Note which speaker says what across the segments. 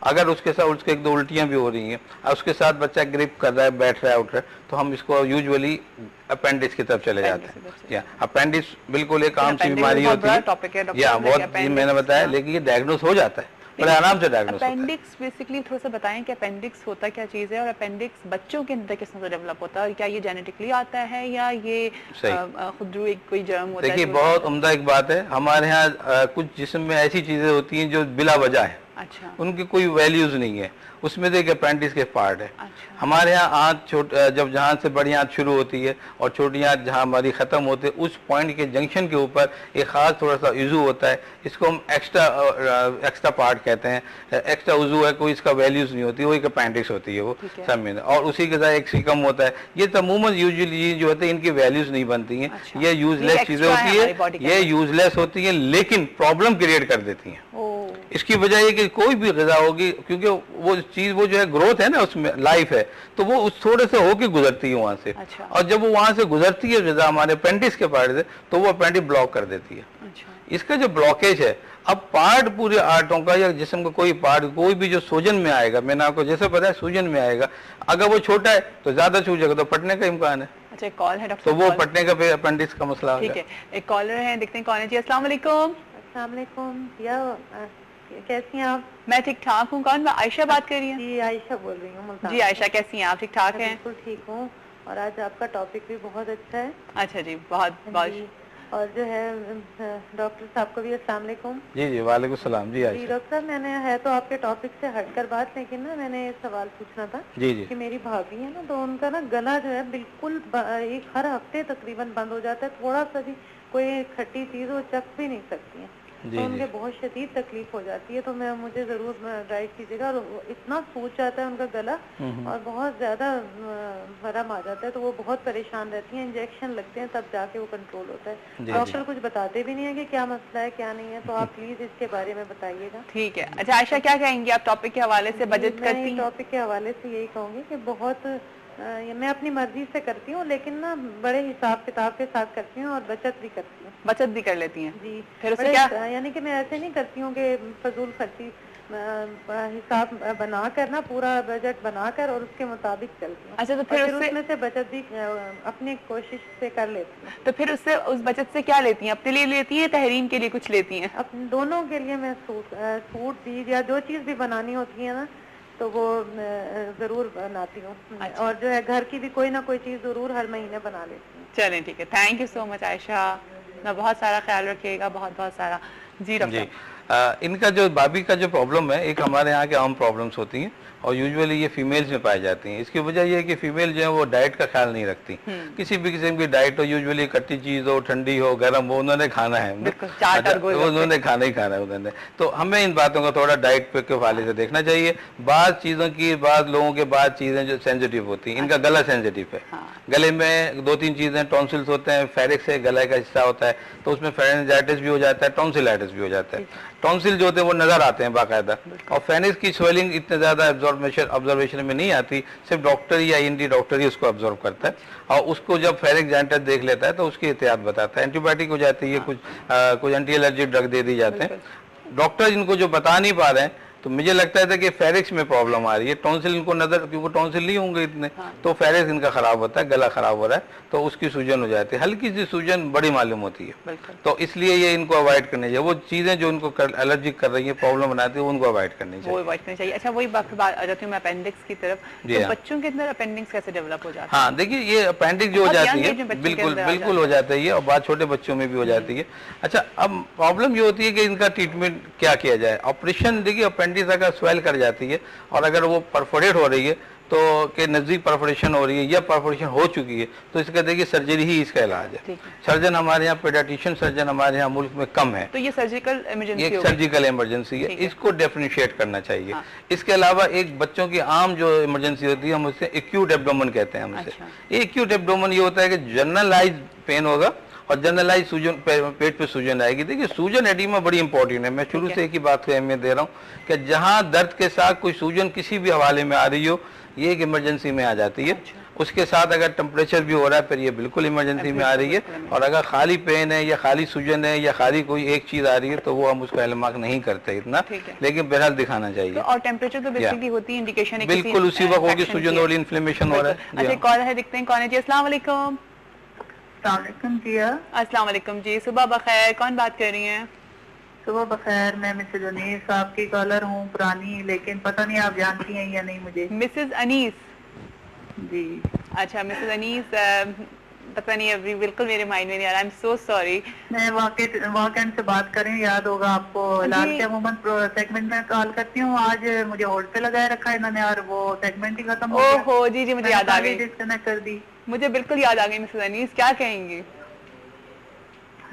Speaker 1: अगर उसके साथ उसके एक दो उल्टियाँ भी हो रही हैं और उसके साथ बच्चा ग्रिप कर रहा है, बैठ रहा है, उठ रहा है, तो हम इसको यूजुअली अपेंडिक्स की तरफ चले जाते हैं। या अपेंडिक्स बिल्कुल एक आम सी बीमारी होती है, या बहुत मैंने बताया, लेकिन ये डायग्नोस हो जाता है, बड़े आराम से डायग्नोस होता है।
Speaker 2: अपेंडिक्स बेसिकली थोड़ा सा बताएं कि अपेंडिक्स होता क्या चीज़ है और अपेंडिक्स बच्चों के अंदर किस तरह से डेवलप होता है और क्या ये जेनेटिकली आता है या ये खुद एक कोई जर्म होता है?
Speaker 1: देखिए बहुत उम्दा एक बात है, हमारे यहाँ कुछ जिस्म में ऐसी चीजें होती हैं जो बिला वजह है,
Speaker 2: अच्छा,
Speaker 1: उनकी कोई वैल्यूज नहीं है, उसमें से एक अपेंडिक्स के पार्ट है।
Speaker 2: अच्छा।
Speaker 1: हमारे यहाँ आंत जब जहाँ से बड़ी आंत शुरू होती है और छोटी आंत जहाँ हमारी खत्म होती है, उस पॉइंट के जंक्शन के ऊपर एक खास थोड़ा सा इजू होता है, इसको हम एक्स्ट्रा पार्ट कहते हैं। एक्स्ट्रा उजू है, कोई इसका वैल्यूज नहीं होती, वो एक अपेंडिक्स होती है वो सब में, और उसी के साथ एक सीकम होता है। ये तमूमन यूजुअली जो होते हैं इनकी वैल्यूज नहीं बनती हैं,
Speaker 2: अच्छा।
Speaker 1: ये यूजलेस चीजें होती है, ये यूजलेस होती है लेकिन प्रॉब्लम क्रिएट कर देती हैं। इसकी वजह ये कि कोई भी ग़िज़ा होगी, क्योंकि वो चीज वो जो है ग्रोथ है ना, उसमें लाइफ है, तो वो उस थोड़े से होके गुजरती है वहां से।
Speaker 2: अच्छा।
Speaker 1: और जब वो वहां से गुजरती है ग़िज़ा हमारे अपेंडिक्स के पार्ट से, तो वो अपेंडिक्स ब्लॉक कर देती है।
Speaker 2: अच्छा।
Speaker 1: इसका जो ब्लॉकेज है, अब पार्ट पूरे आर्टों का या जिस्म का कोई पार्ट, कोई भी जो सूजन में आएगा, मैंने आपको जैसे बताया सूजन में आएगा, अगर वो छोटा है तो ज्यादा सूजेगा तो फटने का इम्कान है।
Speaker 2: अच्छा, एक कॉल है डॉक्टर,
Speaker 1: तो वो फटने का फिर अपेंडिक्स का मसला हो
Speaker 2: ठीक है। एक कॉलर है, देखते हैं कौन है जी। अस्सलाम वालेकुम।
Speaker 3: अस्सलाम वालेकुम भैया, कैसी हैं आप?
Speaker 2: मैं ठीक ठाक हूँ। कौन? आयशा बात कर रही हैं?
Speaker 3: जी आयशा बोल रही हूँ।
Speaker 2: जी आयशा, कैसी हैं आप? ठीक ठाक हैं?
Speaker 3: बिल्कुल ठीक हूँ, और आज आपका टॉपिक भी बहुत अच्छा है।
Speaker 2: अच्छा जी, बहुत बहुत।
Speaker 3: और जो है डॉक्टर साहब को भी अस्सलाम वालेकुम।
Speaker 1: जी जी वालेकुम सलाम। जी
Speaker 3: जी डॉक्टर साहब, मैंने है तो आपके टॉपिक से हटकर बात, लेकिन ना मैंने एक सवाल पूछना था।
Speaker 1: जी जी।
Speaker 3: कि मेरी भाभी है ना, तो उनका ना गला जो है बिल्कुल एक हर हफ्ते तकरीबन बंद हो जाता है, थोड़ा सा भी कोई खट्टी चीज वो चख भी नहीं सकती है, तो उनके बहुत शदीद तकलीफ हो जाती है। तो मैं मुझे जरूर गाइड कीजिएगा। और इतना सूज जाता है उनका गला और बहुत ज्यादा भरम आ जाता है, तो वो बहुत परेशान रहती हैं, इंजेक्शन लगते हैं तब जाके वो कंट्रोल होता है। डॉक्टर कुछ बताते भी नहीं है कि क्या मसला है क्या नहीं है, तो आप प्लीज इसके बारे में बताइएगा।
Speaker 2: ठीक है। अच्छा आयशा, क्या कहेंगी आप टॉपिक के हवाले से? बजट करती हैं?
Speaker 3: टॉपिक के हवाले से यही कहूँगी कि बहुत मैं अपनी मर्जी से करती हूँ, लेकिन ना बड़े हिसाब किताब के साथ करती हूँ और बचत भी करती हूँ।
Speaker 2: बचत भी कर लेती हैं? जी।
Speaker 3: फिर उससे क्या, यानी कि मैं ऐसे नहीं करती हूँ कि फजूल खर्ची, हिसाब बनाकर ना पूरा बजट बनाकर और उसके मुताबिक चलती हूँ।
Speaker 2: अच्छा, तो फिर
Speaker 3: उसमें से बचत भी अपनी कोशिश से कर लेती हूँ।
Speaker 2: तो फिर उससे उस बचत से क्या लेती हैं? अपने लिए लेती हैं, तहरीम के लिए कुछ लेती हैं?
Speaker 3: अपने दोनों के लिए मैं सूट बीज या जो चीज भी बनानी होती है ना, तो वो जरूर बनाती हूँ। अच्छा। और जो है घर की भी कोई ना कोई चीज जरूर हर महीने बना लेती हूँ।
Speaker 2: चलें ठीक है, thank you so much Ayesha, ना बहुत सारा ख्याल रखिएगा, बहुत बहुत सारा। जी डॉक्टर,
Speaker 1: इनका जो भाभी का जो प्रॉब्लम है, एक हमारे यहाँ के आम प्रॉब्लम्स होती हैं और यूजुअली ये फीमेल्स में पाई जाती हैं। इसकी वजह ये है कि फीमेल जो है वो डाइट का ख्याल नहीं रखती, किसी भी किस्म की डाइट हो, यूजुअली खट्टी चीज हो, ठंडी हो, गर्म हो, उन्होंने खाना है, उन्होंने खाना ही खाना है उन्होंने। तो हमें इन बातों को थोड़ा डाइट पे के हवाले से देखना चाहिए। बाद चीज़ों की, बाद लोगों के बाद चीज़ें जो सेंसिटिव होती हैं, इनका गला सेंसिटिव है। गले में दो तीन चीज़ें, टॉन्सिल्स होते हैं, फेरिक्स है, गले का हिस्सा होता है, तो उसमें फेरेंजाइटिस भी हो जाता है, टॉन्सिलाइटिस भी हो जाता है। टॉन्सिल जो होते हैं वो नजर आते हैं बाकायदा, और फेनिक्स की स्वेलिंग इतने ज्यादा ऑब्जर्वेशन में नहीं आती, सिर्फ डॉक्टर या ईएनटी डॉक्टर ही उसको ऑब्जर्व करता है, और उसको जब फेरिक्स देख लेता है तो उसकी एहतियात बताता है। एंटीबायोटिक हो जाती है, कुछ एंटी एलर्जिक ड्रग दे दी जाते हैं। डॉक्टर जिनको जो बता नहीं पा रहे हैं, तो मुझे लगता है कि फेरिक्स में प्रॉब्लम आ रही है, टॉन्सिल इनको नजर, क्योंकि टॉन्सिल नहीं होंगे इतने, तो फेरिक्स इनका खराब होता है, गला खराब हो रहा है, तो उसकी सूजन हो जाती है, हल्की सी सूजन बड़ी मालूम होती है। तो इसलिए ये इनको अवॉइड करनी चाहिए, वो चीजें जो इनको एलर्जिक कर रही है, प्रॉब्लम बनाती है, उनको अवॉइड करनी चाहिए।
Speaker 2: अच्छा, वही बात आ जाती हूँ मैं अपेंडिक्स की तरफ। तो बच्चों के अंदर अपेंडिक्स कैसे डेवलप हो जाता है?
Speaker 1: हाँ देखिए, ये अपेंडिक्स जो हो जाती है, बिल्कुल हो जाता है, और बात छोटे बच्चों में भी हो जाती है। अच्छा, अब प्रॉब्लम ये होती है कि इनका ट्रीटमेंट क्या किया जाए। ऑपरेशन, देखिए अपेंडिक्स अगर स्वेल कर जाती है और अगर वो परफोरेट हो रही है, तो के नजदीक परफोरेशन हो रही है या परफोरेशन हो चुकी है, तो इसका देखिए सर्जरी ही इसका इलाज है। सर्जन हमारे यहाँ, पेडियाट्रिशियन सर्जन हमारे यहाँ मुल्क में कम है,
Speaker 2: तो ये सर्जिकल इमरजेंसी,
Speaker 1: एक सर्जिकल इमरजेंसी है, इसको डिफरेंशिएट करना चाहिए। इसके अलावा एक बच्चों की आम जो इमरजेंसी होती है, हम उससे एक्यूट एब्डोमेन कहते हैं। हमसे एक्यूट एब्डोमेन ये होता है कि जनरलाइज पेन होगा और जनरलाइज सूजन, पेट पे सूजन आएगी। देखिए सूजन एडिमा बड़ी इंपॉर्टेंट है, मैं शुरू से एक ही बात को अहमियत दे रहा हूँ कि जहाँ दर्द के साथ कोई सूजन किसी भी हवाले में आ रही हो, ये एक इमरजेंसी में आ जाती है। उसके साथ अगर टेम्परेचर भी हो रहा है फिर ये बिल्कुल इमरजेंसी में आ रही है। और अगर खाली पेन है या खाली सूजन है या खाली कोई एक चीज आ रही है तो वो हम उसको एलमार्क नहीं करते इतना, लेकिन बहरहाल दिखाना चाहिए।
Speaker 2: तो और टेम्परेचर तो बेसिकली होती है इंडिकेशन,
Speaker 1: बिल्कुल उसी वक्त होगी सूजन और इन्फ्लेमेशन हो रहा है।
Speaker 2: अच्छा कॉल है, दिखते हैं कौन है जी। अस्सलाम वालेकुम।
Speaker 3: जी
Speaker 2: अस्सलाम वालेकुम जी, सुबह बखैर, कौन बात कर रही हैं?
Speaker 3: सुबह बखैर, मैं मिसेज अनीस आपकी कॉलर हूँ पुरानी, लेकिन पता नहीं आप जानती हैं या नहीं मुझे।
Speaker 2: मिसेज अनीस
Speaker 3: जी।
Speaker 2: अच्छा मिसेज अनीस, पता नहीं अभी बिल्कुल मेरे माइंड में नहीं आ रहा, आई एम सो सॉरी।
Speaker 3: मैं वाकई से बात करें, याद होगा आपको, लाल के अमूमन सेगमेंट में कॉल करती हूँ। आज मुझे होल्ड पे लगाए रखा है इन्होंने और वो सेगमेंट ही खत्म हो गया।
Speaker 2: ओहो जी जी, मुझे याद आ गई,
Speaker 3: डिस्कनेक्ट कर दी।
Speaker 2: मुझे बिल्कुल याद आ गई मिसेज अनीस, क्या कहेंगी?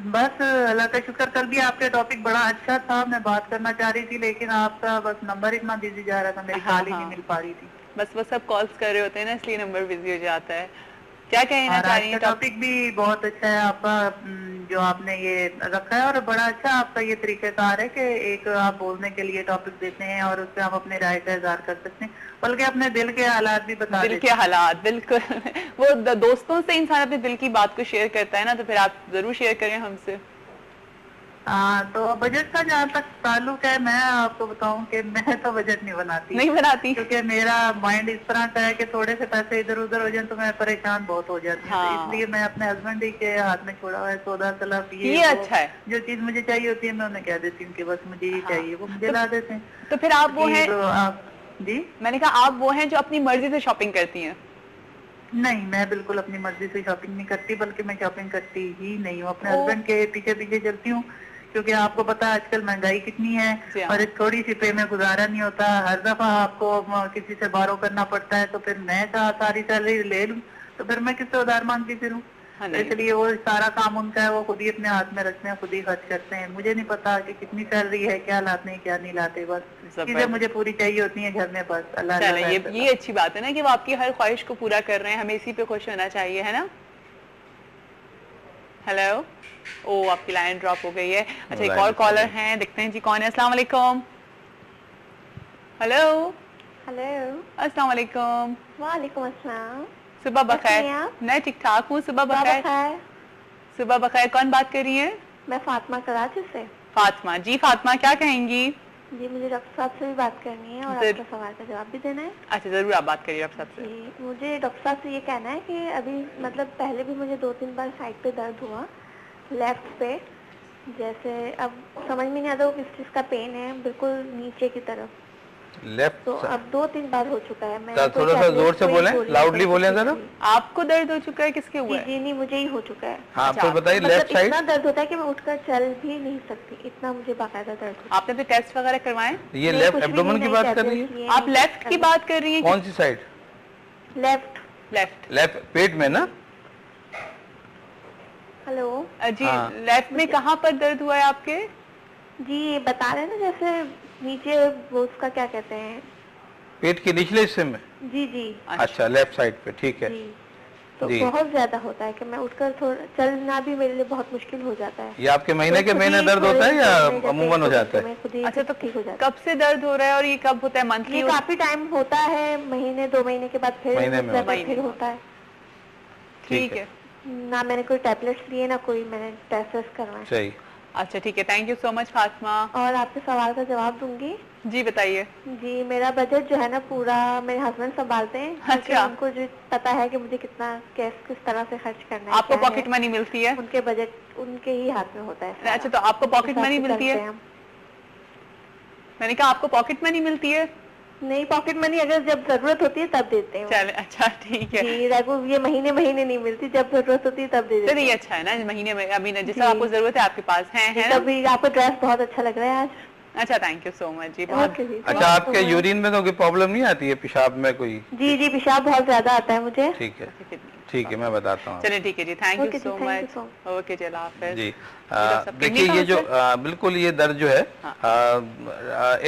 Speaker 3: बस अल्लाह का शुक्र, कल भी आपके टॉपिक बड़ा अच्छा था, मैं बात करना चाह रही थी लेकिन आपका बस नंबर इतना बिजी जा रहा था, मेरी कॉल ही नहीं मिल पा रही थी।
Speaker 2: बस वो सब कॉल्स कर रहे होते हैं ना, इसलिए नंबर बिजी हो जाता है। क्या कहना चाह रही हैं?
Speaker 3: टॉपिक भी बहुत अच्छा है आपका, जो आपने ये रखा है, और बड़ा अच्छा आपका ये तरीकेकार है कि एक आप बोलने के लिए टॉपिक देते हैं और उससे हम अपने राय का इजहार कर सकते हैं, बल्कि अपने दिल के हालात भी बता
Speaker 2: दिल के हालात, बिल्कुल वो दोस्तों से इंसान अपने दिल की बात को शेयर करता है ना, तो फिर आप जरूर शेयर करें हमसे।
Speaker 3: तो बजट का जहाँ तक ताल्लुक है, मैं आपको बताऊं कि मैं तो बजट नहीं बनाती, क्योंकि मेरा माइंड इस तरह का है कि थोड़े से पैसे इधर उधर हो जाए तो मैं परेशान बहुत हो जाती हूँ। तो इसलिए मैं अपने हस्बैंड ही के हाथ में छोड़ा हुआ है सौदा तलब, ये अच्छा है। जो चीज मुझे चाहिए होती है मैं उन्हें कह देती हूँ कि बस मुझे ये चाहिए, वो मुझे ला देते हैं।
Speaker 2: तो फिर आप वो हैं,
Speaker 3: जी
Speaker 2: मैंने कहा आप वो हैं जो अपनी मर्जी से शॉपिंग करती हैं?
Speaker 3: नहीं, मैं बिल्कुल अपनी मर्जी से शॉपिंग नहीं करती, बल्कि मैं शॉपिंग करती ही नहीं हूँ, अपने हस्बैंड के पीछे पीछे चलती हूँ, क्योंकि आपको पता है आजकल महंगाई कितनी है और एक थोड़ी सी पे में गुजारा नहीं होता, हर दफा आपको किसी से बारो करना पड़ता है, तो फिर मैं सारी सैलरी ले लूं तो फिर मैं किससे उधार मांगती फिरूं? इसलिए वो सारा काम उनका है, वो खुद ही अपने हाथ में रखते हैं, खुद ही खर्च करते हैं। मुझे नहीं पता कि कितनी सैलरी है, क्या लाते हैं क्या नहीं लाते, बस चीजें मुझे पूरी चाहिए होती है घर में, बस अल्लाह।
Speaker 2: ये अच्छी बात है ना कि वो आपकी हर ख्वाहिश को पूरा कर रहे हैं, हमें इसी पे खुश होना चाहिए, है ना? हेलो, ओ आपकी लाइन ड्रॉप हो गई है। अच्छा एक और कॉलर हैं, देखते हैं जी कौन है। अस्सलाम वालेकुम। हेलो अस्सलाम वालेकुम।
Speaker 4: वालेकुम अस्सलाम।
Speaker 2: सुबह बखैर। मैं ठीक ठाक हूँ, सुबह बखैर। सुबह बखैर, कौन बात कर रही है?
Speaker 4: मैं फातिमा कराची से।
Speaker 2: फातिमा जी, फातिमा क्या कहेंगी?
Speaker 4: जी मुझे डॉक्टर साहब से भी बात करनी है और आपका सवाल का जवाब भी देना है।
Speaker 2: अच्छा जरूर, आप बात करिए डॉक्टर साहब से।
Speaker 4: जी मुझे डॉक्टर साहब से ये कहना है कि अभी मतलब पहले भी मुझे 2-3 बार साइड पे दर्द हुआ, लेफ्ट पे, जैसे अब समझ में नहीं आता वो किस चीज का पेन है, बिल्कुल नीचे की तरफ
Speaker 1: लेफ्ट।
Speaker 4: तो अब 2-3 बार हो चुका है। मैं
Speaker 1: थोड़ा सा जोर से बोलें, लाउडली बोलें जरा।
Speaker 2: आपको दर्द हो चुका है, किसके हुआ है?
Speaker 4: जी नहीं, मुझे ही हो चुका है।
Speaker 1: हाँ तो बताइए, लेफ्ट साइड।
Speaker 4: इतना दर्द होता है कि मैं उठकर चल भी नहीं सकती, इतना मुझे बाकायदा दर्द होता है।
Speaker 2: आपने भी टेस्ट वगैरह करवाए?
Speaker 1: ये लेफ्ट एब्डोमेन की बात कर रही है?
Speaker 2: आप लेफ्ट की बात कर रही हैं?
Speaker 1: कौन सी साइड?
Speaker 2: लेफ्ट
Speaker 1: पेट में ना?
Speaker 4: हेलो
Speaker 2: जी लेफ्ट में कहाँ पर दर्द हुआ है आपके?
Speaker 4: जी बता रहे हैं ना, जैसे नीचे वो उसका क्या कहते हैं,
Speaker 1: पेट के निचले हिस्से में।
Speaker 4: जी जी।
Speaker 1: अच्छा लेफ्ट साइड पे, ठीक है।
Speaker 4: तो बहुत ज्यादा होता है कि मैं उठकर थोड़ा चलना भी मेरे लिए बहुत मुश्किल हो जाता है।
Speaker 1: ये आपके महीने के महीने दर्द होता है या अमूमन हो जाता है?
Speaker 2: अच्छा तो ठीक हो जाता है। कब से दर्द हो रहा है और ये कब होता है? मंथली?
Speaker 4: काफी टाइम होता है, महीने 2 महीने के बाद फिर होता है।
Speaker 2: ठीक है,
Speaker 4: ना मैंने कोई टैबलेट्स लिए ना कोई मैंने टेस्ट करवाए।
Speaker 1: सही।
Speaker 2: अच्छा ठीक है, thank you so much Fatima.
Speaker 4: और आपके सवाल का जवाब दूंगी।
Speaker 2: जी बताइए।
Speaker 4: जी मेरा बजट जो है ना पूरा मेरे हस्बैंड संभालते हैं।
Speaker 2: अच्छा।
Speaker 4: उनको जो पता है कि मुझे कितना किस तरह से खर्च करना है।
Speaker 2: आपको पॉकेट मनी मिलती है?
Speaker 4: उनके बजट उनके ही हाथ में होता है।
Speaker 2: अच्छा तो आपको पॉकेट मनी मिलती है? मैंने कहा आपको पॉकेट मनी मिलती है?
Speaker 4: नहीं, पॉकेट मनी अगर जब जरूरत होती है तब देते हैं।
Speaker 2: चले अच्छा ठीक है।
Speaker 4: ये महीने नहीं मिलती, जब जरूरत होती है तब दे देते हैं।
Speaker 2: ये अच्छा है ना, महीने में अभी ना जैसा आपको जरूरत है आपके पास है ना?
Speaker 4: तभी आपका ड्रेस बहुत अच्छा लग रहा है आज।
Speaker 2: अच्छा थैंक यू सो मच जी। बहुत
Speaker 1: अच्छा, आपके यूरिन में तो कोई प्रॉब्लम नहीं आती है, पेशाब में कोई?
Speaker 4: जी जी पेशाब बहुत ज्यादा आता है मुझे।
Speaker 1: ठीक है मैं बताता हूँ।
Speaker 2: चलिए ठीक है जी, thank you so much. Okay चलो हाफिज जी।
Speaker 1: देखिए ये जो बिल्कुल ये दर्द जो है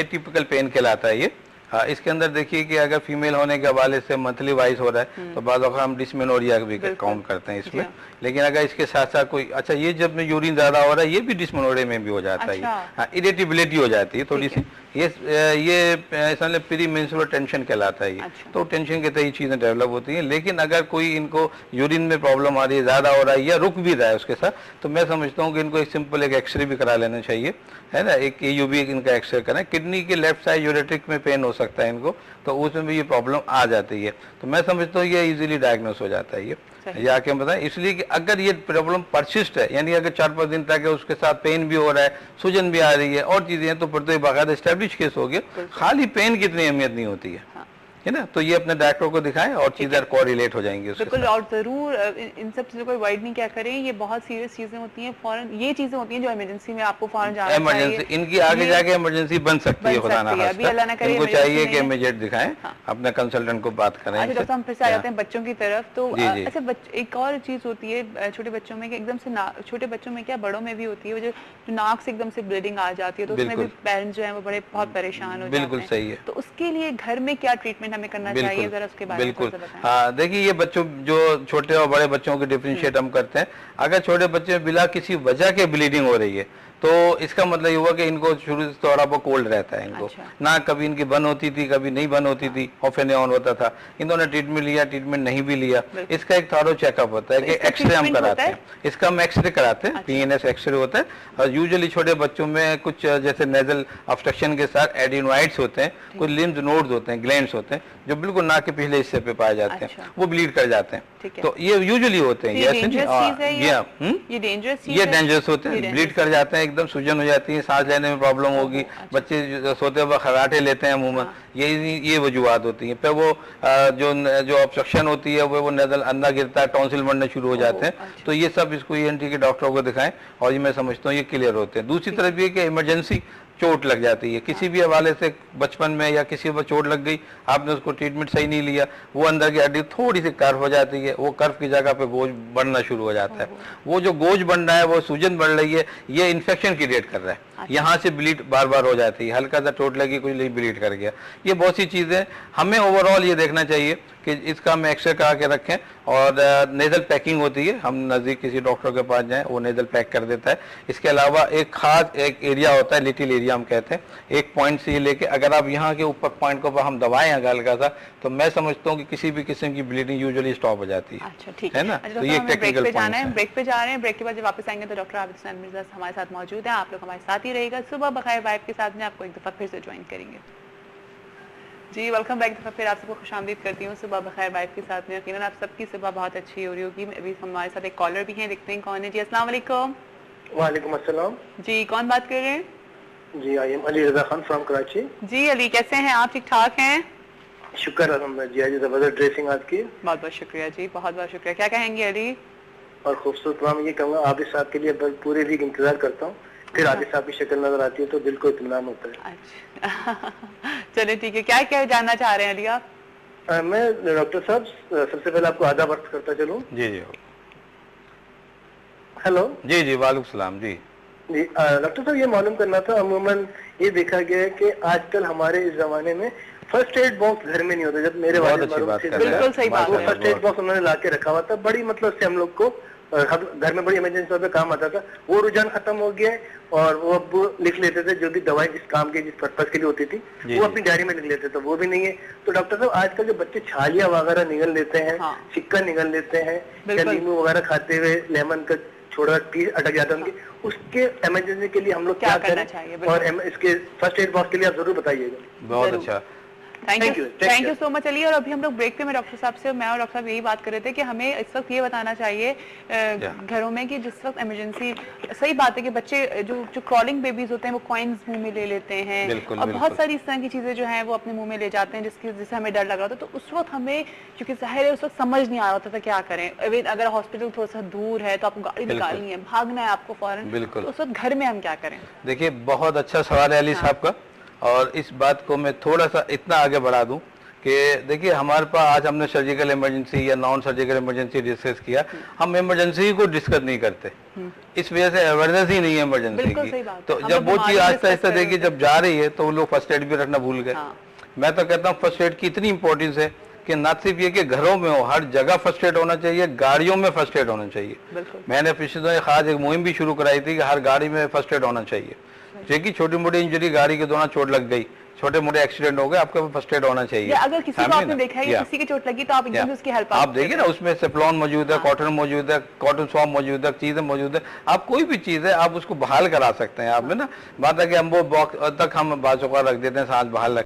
Speaker 1: एटिपिकल पेन कहलाता है ये, हाँ, इसके अंदर देखिए कि अगर फीमेल होने के हवाले से मंथली वाइज हो रहा है तो बाद हम डिस्मेनोरिया भी काउंट करते हैं इसमें। लेकिन अगर इसके साथ साथ कोई अच्छा ये जब में यूरिन ज्यादा हो रहा है ये भी डिस्मेनोरिया में भी हो जाता है। हाँ, इरिटेबिलिटी हो जाती है थोड़ी सी, ये समझ प्री मेंस्ट्रुअल टेंशन कहलाता है ये। तो टेंशन के तहत चीजें डेवलप होती हैं। लेकिन अगर कोई इनको यूरिन में प्रॉब्लम आ रही है, ज्यादा हो रहा है या रुक भी रहा है उसके साथ, तो मैं समझता हूँ कि इनको एक सिंपल एक एक्सरे भी करा लेना चाहिए, है ना। एक यूबी इनका एक्सरे करें। किडनी के लेफ्ट साइड यूरेट्रिक में पेन हो सकता है इनको, तो उसमें भी ये प्रॉब्लम आ जाती है। तो मैं समझता हूँ ये इजीली डायग्नोस हो जाता है ये आके बताएं। इसलिए कि अगर ये प्रॉब्लम परसिस्ट है, यानी अगर 4-5 दिन तक है, उसके साथ पेन भी हो रहा है, सूजन भी आ रही है और चीजें हैं, तो फिर तो ये बाकायदा एस्टेब्लिश केस हो गया। खाली पेन की इतनी अहमियत नहीं होती है ना। तो ये अपने डॉक्टर को दिखाएं और चीजें कोरिलेट हो जाएंगी उसके
Speaker 2: बिल्कुल।
Speaker 1: साथ।
Speaker 2: और जरूर इन सब चीजों को अवॉइड नहीं क्या करें, ये बहुत सीरियस चीजें होती हैं, फौरन ये चीजें होती हैं जो इमरजेंसी में आपको फौरन जाना चाहिए।
Speaker 1: इमरजेंसी इनकी आगे जाके इमरजेंसी बन सकती है, खुदा ना खास्ता। इनको चाहिए कि इमीडिएट दिखाएं, अपने कंसल्टेंट को बात करें।
Speaker 2: अच्छा डॉक्टर, हम फिर से आ जाते हैं बच्चों की तरफ। तो अच्छा एक और चीज होती है छोटे बच्चों में कि एकदम से छोटे बच्चों में क्या बड़ों में भी होती है, जो नाक से एकदम से ब्लीडिंग आ जाती है, तो उसमें भी पेरेंट्स जो है वो बड़े बहुत परेशान हो जाते हैं।
Speaker 1: बिल्कुल सही है।
Speaker 2: तो उसके लिए घर में क्या ट्रीटमेंट हमें करना चाहिए, जरा उसके बारे में
Speaker 1: बिल्कुल। हाँ, देखिए ये बच्चों जो छोटे और बड़े बच्चों को डिफरेंशिएट हम करते हैं। अगर छोटे बच्चे में बिना किसी वजह के ब्लीडिंग हो रही है तो इसका मतलब ये हुआ कि इनको शुरू से थोड़ा बहुत कोल्ड रहता है इनको। ना कभी इनकी बंद होती थी, कभी नहीं बंद होती थी, ऑफ एंड ऑन होता था। इन्होंने ट्रीटमेंट लिया, ट्रीटमेंट नहीं भी लिया। इसका एक थॉरो चेकअप होता है कि एक्सरे हम कराते हैं। इसका हम एक्सरे कराते हैं, PNS एक्सरे होता है। और यूजुअली छोटे बच्चों में कुछ जैसे नेजल ऑब्स्ट्रक्शन के साथ एडिनोइड्स होते हैं, कुछ लिम्फ नोड्स होते हैं, ग्लैंड्स होते हैं, जो बिल्कुल नाक के पिछले हिस्से पे पाए जाते हैं, वो ब्लीड कर जाते हैं। तो ये यूजुअली होते हैं। ये डेंजरस होते हैं, ब्लीड कर जाते हैं, एकदम सूजन हो जाती है, सांस लेने में प्रॉब्लम होगी, बच्चे सोते वक्त खराटे लेते हैं मुंह में, ये वजूहत होती है। फिर वो जो ऑब्स्ट्रक्शन होती है वो नेजल अंदर गिरता है, टॉन्सिल बढ़ने शुरू हो जाते हैं। तो ये सब इसको ENT के डॉक्टरों को दिखाएं और ये मैं समझता हूँ ये क्लियर होते हैं। दूसरी तरफ ये कि इमरजेंसी चोट लग जाती है किसी भी हवाले से, बचपन में या किसी पर चोट लग गई, आपने उसको ट्रीटमेंट सही नहीं लिया, वो अंदर की हड्डी थोड़ी सी कर्व हो जाती है, वो कर्व की जगह पे गोज बढ़ना शुरू हो जाता है। वो जो गोज बन रहा है, वो सूजन बढ़ रही है, ये इन्फेक्शन क्रिएट कर रहा है। यहाँ से ब्लीड बार बार हो जाती है, हल्का सा चोट लगी, कुछ नहीं ब्लीड कर गया। ये बहुत सी चीजें हमें ओवरऑल ये देखना चाहिए कि इसका हम एक्सरे करा के रखें। और नेजल पैकिंग होती है, हम नजदीक किसी डॉक्टर के पास जाएं, वो नेजल पैक कर देता है। इसके अलावा एक खास एक एरिया होता है, लिटिल एरिया हम कहते हैं, एक पॉइंट से लेके अगर आप यहाँ के ऊपर पॉइंट को हम दबाएं हल्का सा, तो मैं समझता हूँ कि किसी भी किस्म की ब्लीडिंग यूजुअली स्टॉप हो जाती है।
Speaker 2: अच्छा, ठीक
Speaker 1: है ना। तो ये टेक्निकल पॉइंट है।
Speaker 2: ब्रेक पे जा रहे हैं, ब्रेक के बाद जब वापस आएंगे तो डॉक्टर आबिद हुसैन मिर्जा हमारे साथ मौजूद है। आप लोग हमारे साथ ही रहेगा। सुबह बखैर वाइब के साथ में आपको एक दफा फिर से ज्वाइन करेंगे। जी वेलकम बैक। दफा फिर आप सबको खुशामदीद करती हूँ सुबह बखैर वाइब के साथ में। यकीनन आप सबकी सुबह बहुत अच्छी हो रही होगी। अभी हमारे साथ एक कॉलर भी हैं, देखते हैं कौन है। जी अस्सलाम वालेकुम।
Speaker 5: वालेकुम अस्सलाम।
Speaker 2: जी कौन बात कर रहे हैं?
Speaker 5: जी I am Ali Raza Khan from Karachi.
Speaker 2: जी अली, कैसे हैं आप? ठीक ठाक हैं?
Speaker 5: शुक्र अल्हम्दुलिल्लाह जी। आज जबरदस्त ड्रेसिंग आज की।
Speaker 2: बहुत बहुत शुक्रिया जी, बहुत बहुत शुक्रिया। क्या कहेंगे अली?
Speaker 5: और खूबसूरत नाम ये कहूँगा, आबिद साहब के लिए पूरे वीक इंतजार करता हूँ, फिर आबिद साहब की शक्ल नजर आती है तो दिल को इत्मीनान होता है।
Speaker 2: अच्छा चलिए ठीक है। क्या क्या जानना चाह रहे हैं अली आप?
Speaker 5: मैं डॉक्टर साहब सबसे पहले आपको आदाब अर्ज करता चलूँ।
Speaker 1: जी जी
Speaker 5: हेलो।
Speaker 1: जी जी वालेकुम सलाम। जी
Speaker 5: जी डॉक्टर साहब, ये मालूम करना था, अमूमन ये देखा गया है कि आजकल हमारे इस जमाने में फर्स्ट एड बॉक्स घर में नहीं होता। जब मेरे वाले
Speaker 2: बिल्कुल सही बात है,
Speaker 5: फर्स्ट एड बॉक्स उन्होंने ला के रखा हुआ था, बड़ी मतलब से हम लोग को घर में बड़ी इमरजेंसी तौर पे काम आता था। वो रुझान खत्म हो गया है और वो अब लिख लेते थे जो भी दवाई जिस काम के जिस पर्पज के लिए होती थी वो अपनी डायरी में लिख लेते थे, वो भी नहीं है। तो डॉक्टर साहब आजकल जो बच्चे छालियां वगैरह निगल लेते हैं, सिक्का निगल लेते हैं, नींबू वगैरह खाते हुए लेमन का छोड़ा पीस अटक जाता है उनकी, उसके इमरजेंसी के लिए हम लोग क्या करना चाहिए? और इसके फर्स्ट एड बॉक्स के लिए आप जरूर बताइएगा।
Speaker 1: बहुत अच्छा,
Speaker 2: thank you so much Ali. और अभी हम लोग ब्रेक पे में डॉक्टर साहब से, मैं और डॉक्टर साहब यही बात कर रहे थे कि हमें इस वक्त ये बताना चाहिए घरों में कि जिस वक्त इमरजेंसी, सही बात है कि बच्चे जो क्रॉलिंग बेबीज होते हैं वो कॉइन्स मुंह में ले लेते हैं और बहुत सारी इस तरह की चीजें जो हैं वो अपने मुंह में ले जाते हैं जिससे हमें डर लग रहा था। तो उस वक्त हमें, क्योंकि जाहिर है उस वक्त समझ नहीं आ रहा था क्या करें। अगर हॉस्पिटल थोड़ा सा दूर है तो आपको गाड़ी निकालनी है, भागना है आपको फौरन, तो उस वक्त घर में हम क्या करें?
Speaker 1: देखिए बहुत अच्छा सवाल है अली साहब का। और इस बात को मैं थोड़ा सा इतना आगे बढ़ा दूं कि देखिए हमारे पास आज हमने सर्जिकल इमरजेंसी या नॉन सर्जिकल इमरजेंसी डिस्कस किया, हम इमरजेंसी को डिस्कस नहीं करते, इस वजह से अवेयरनेस ही नहीं है इमरजेंसी की। तो जब वो चीज आहिस्ता आहिस्ता देखिए जब जा रही है तो वो लोग फर्स्ट एड भी रखना भूल गए, मैं तो कहता हूँ फर्स्ट एड की इतनी इंपॉर्टेंस है कि ना सिर्फ ये कि घरों में हो, हर जगह फर्स्ट एड होना चाहिए, गाड़ियों में फर्स्ट एड होना चाहिए। मैंने पिछले दिनों खास एक मुहिम भी शुरू कराई थी कि हर गाड़ी में फर्स्ट एड होना चाहिए। देखिए छोटी मोटी इंजरी, गाड़ी के दौरान चोट लग गई, छोटे मोटे एक्सीडेंट हो गए, आपके पास फर्स्ट एड होना चाहिए।
Speaker 2: अगर किसी को आपने देखा है कि किसी की चोट लगी तो आप एकदम उसकी हेल्प
Speaker 1: आप देखिए ना, उसमें सेफ्लॉन मौजूद है, कॉटन मौजूद है, कॉटन स्वॉब मौजूद है, चीजें मौजूद है। आप कोई भी चीज है आप उसको बहाल करा सकते हैं। आप में ना बात है कि हम वो बॉक्स तक हम बाजू का रख देते हैं, सांस बहाल